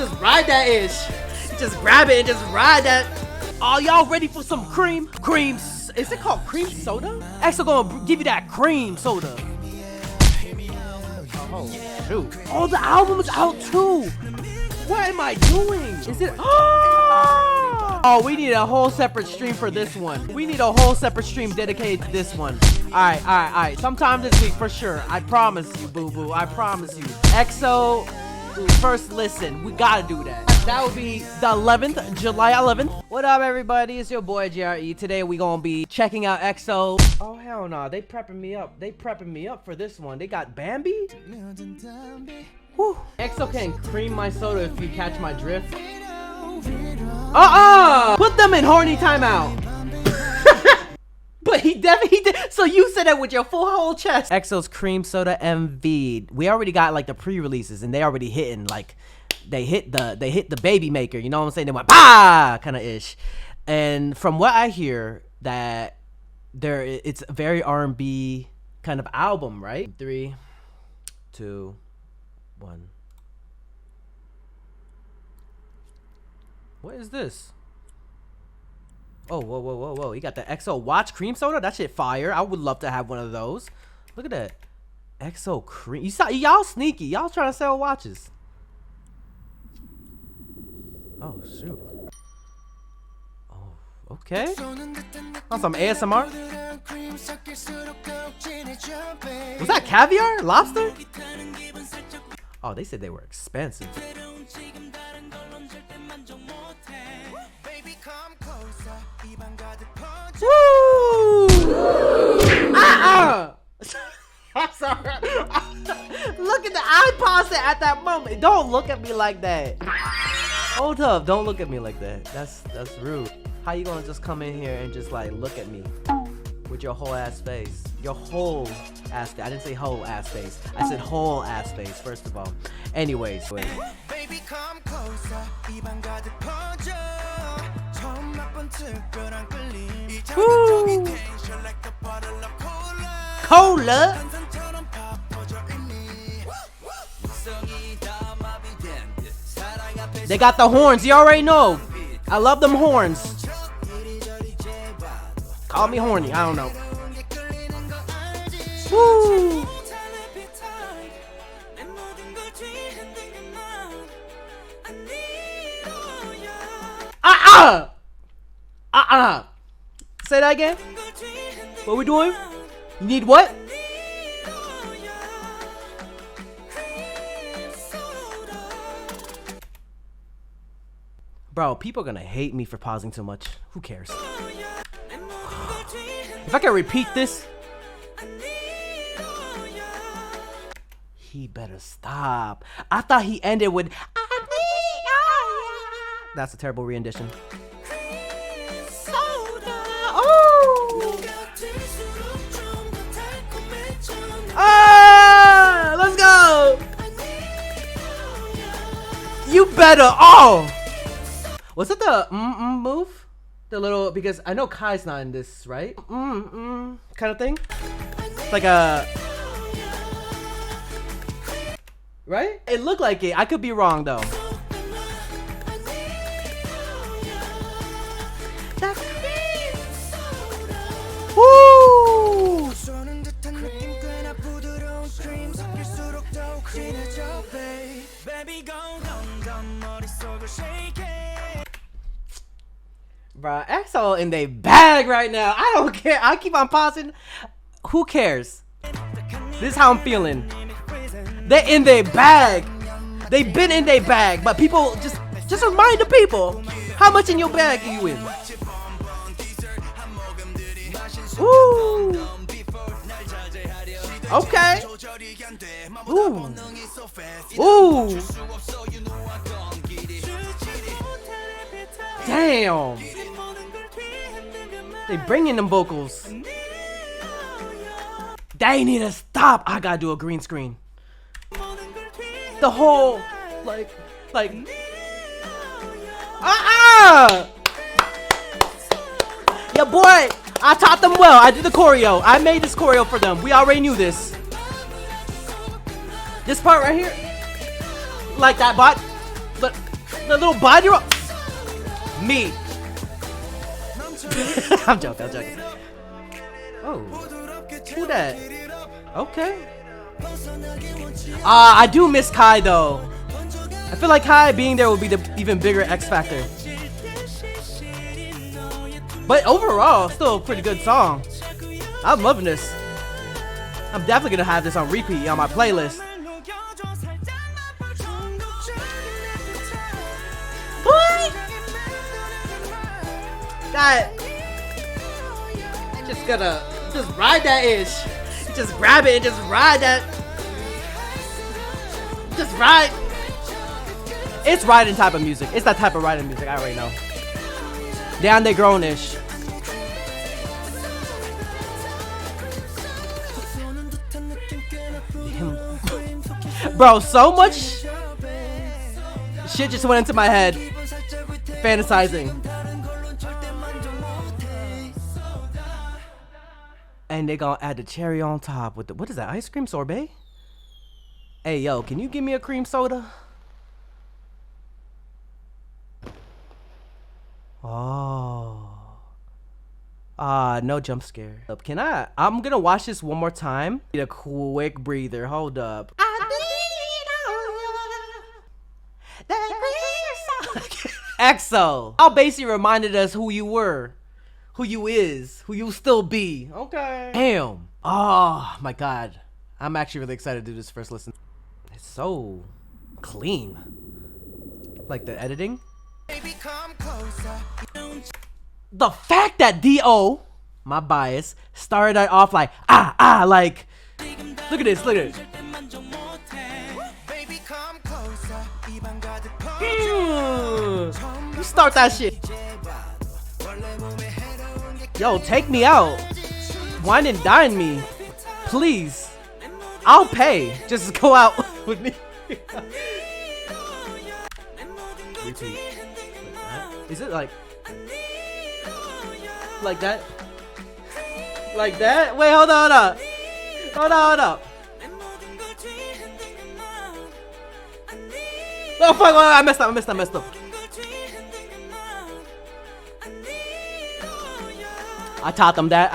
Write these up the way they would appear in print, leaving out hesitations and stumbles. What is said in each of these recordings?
just ride that ish. Just grab it and just ride that. Are y'all ready for some cream? Is it called cream soda? EXO gonna give you that cream soda. Oh shoot. Oh, the album is out too. What am I doing? Is it? Oh, we need a whole separate stream for this one. We need a whole separate stream dedicated to this one. Alright. Sometime this week for sure. I promise you, boo-boo. I promise you. EXO, first listen. We gotta do that. That would be the 11th, July 11th. What up, everybody? It's your boy, JRE. Today, we gonna be checking out EXO. Oh, hell no. They prepping me up. They prepping me up for this one. They got Bambi? Whew. EXO can cream my soda if you catch my drift. Put them in horny timeout. But he definitely did. So you said that with your full whole chest. EXO's cream soda MV. We already got like the pre-releases and they already hitting like they hit the baby maker. You know what I'm saying? They went bah kind of ish. And from what I hear, that it's a very R&B kind of album, right? 3, 2, 1. What is this? Oh, whoa. You got the EXO Watch cream soda? That shit fire. I would love to have one of those. Look at that. EXO cream. Y'all sneaky. Y'all trying to sell watches. Oh, shoot. Oh, okay. On some ASMR? Was that caviar? Lobster? Oh, they said they were expensive. Woo! I'm sorry. Look at the eye pasta at that moment. Don't look at me like that. Hold up, don't look at me like that. That's rude. How you gonna just come in here and just like look at me with your whole ass face? Your whole ass face. I didn't say whole ass face. I said whole ass face, first of all. Anyways. Baby, come closer. Woo! Cola. They got the horns. You already know. I love them horns. Call me horny. I don't know. Woo! Say that again. What we doing? You need what? Bro, people are gonna hate me for pausing too much. Who cares? If I can repeat this, he better stop. I thought he ended with that's a terrible rendition. Let's go. You better. Was it the move? The little, because I know Kai's not in this, right? Kind of thing. Like a, right? It looked like it. I could be wrong though. Woo! Bruh, EXO in they bag right now. I don't care. I keep on pausing. Who cares? This is how I'm feeling. They're in their bag. They've been in their bag, but people just remind the people how much in your bag are you in. Ooh. Okay. Ooh. Ooh. Damn. They bringing them vocals. They need to stop. I gotta do a green screen. The whole like Your boy, I taught them well. I did the choreo. I made this choreo for them. We already knew this. This part right here. Like that bot. But The little body roll. Me. I'm joking. Oh, who that? Okay. I do miss Kai though. I feel like Kai being there would be the even bigger X factor. But overall, still a pretty good song. I'm loving this. I'm definitely gonna have this on repeat on my playlist. What? That just ride that itch. Just grab it and just ride that. Just ride. It's riding type of music. It's that type of riding music. I already know. Down they grown-ish. Bro, so much shit just went into my head. Fantasizing. And they gonna add the cherry on top with the, what is that, ice cream sorbet? Hey, yo, can you give me a cream soda? Oh. No jump scare. Can I'm gonna watch this one more time. Need a quick breather. Hold up. EXO. How basically reminded us who you were, who you is, who you still be. Okay. Damn. Oh my god. I'm actually really excited to do this first listen. It's so clean. Like the editing. The fact that D.O., my bias, started it off like like, look at this, You start that shit. Yo, take me out. Wine and dine me, please. I'll pay. Just go out with me. Repeat. Is it like that? Like that? Wait, hold on. Oh fuck! I messed up. I taught them that.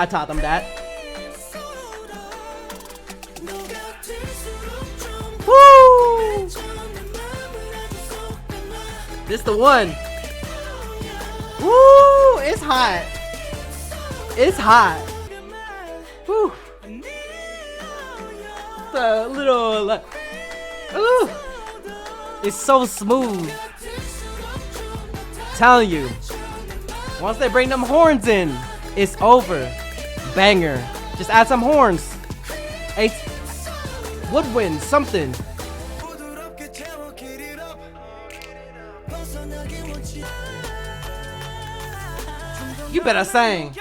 Woo! This the one. Woo! It's hot. Woo! The little like, ooh! It's so smooth. Telling you. Once they bring them horns in, it's over. Banger. Just add some horns. Woodwind, something. You better sing.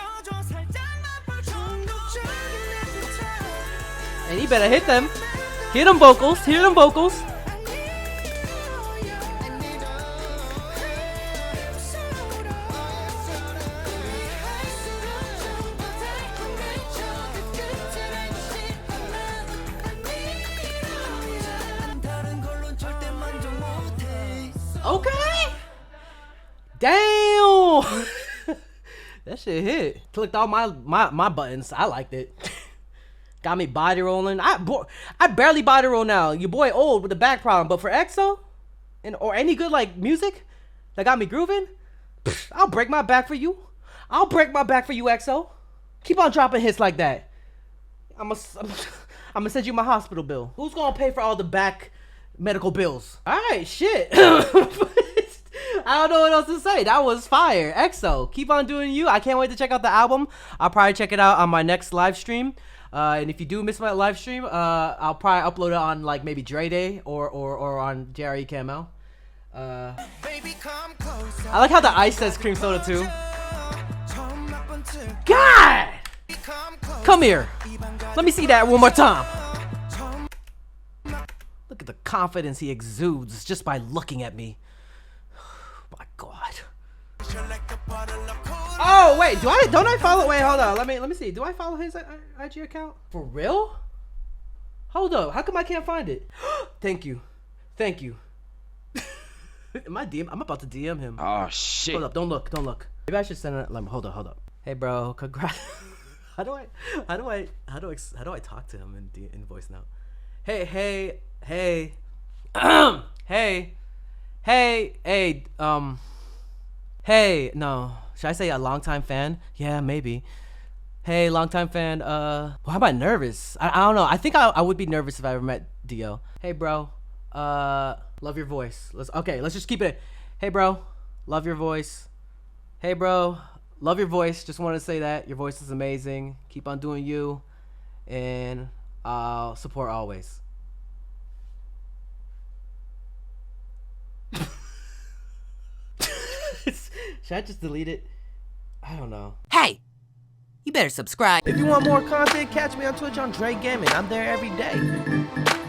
And you better hit them. Hear them vocals. Okay. Damn. That shit hit. Clicked all my buttons. I liked it. Got me body rolling. I barely body roll now. Your boy old with the back problem, but for EXO or any good like music that got me grooving, I'll break my back for you. EXO. Keep on dropping hits like that. I'm gonna send you my hospital bill. Who's gonna pay for all the back medical bills? All right, shit. I don't know what else to say. That was fire. EXO, keep on doing you. I can't wait to check out the album. I'll probably check it out on my next live stream. And if you do miss my live stream, I'll probably upload it on like maybe Dre Day or on JREAMER. I like how the ice says cream soda too. God! Come here. Let me see that one more time. Look at the confidence he exudes just by looking at me. My God. Oh wait, don't I follow? Wait, hold on. Let me see. Do I follow his IG account for real? Hold up. How come I can't find it? Thank you. Am I DM? I'm about to DM him. Oh shit. Hold up, don't look, don't look. Maybe I should send it. Hold up. Hey bro, congrats. how do I talk to him in voice note? Hey, hey, no. Should I say a longtime fan? Yeah, maybe. Hey, longtime fan. Why am I nervous? I don't know. I think I would be nervous if I ever met Dio. Hey, bro. Love your voice. Let's just keep it. Hey, bro. Love your voice. Hey, bro. Love your voice. Just want to say that your voice is amazing. Keep on doing you, and I'll support always. Should I just delete it? I don't know. Hey, you better subscribe. If you want more content, catch me on Twitch on Jrekml. I'm there every day.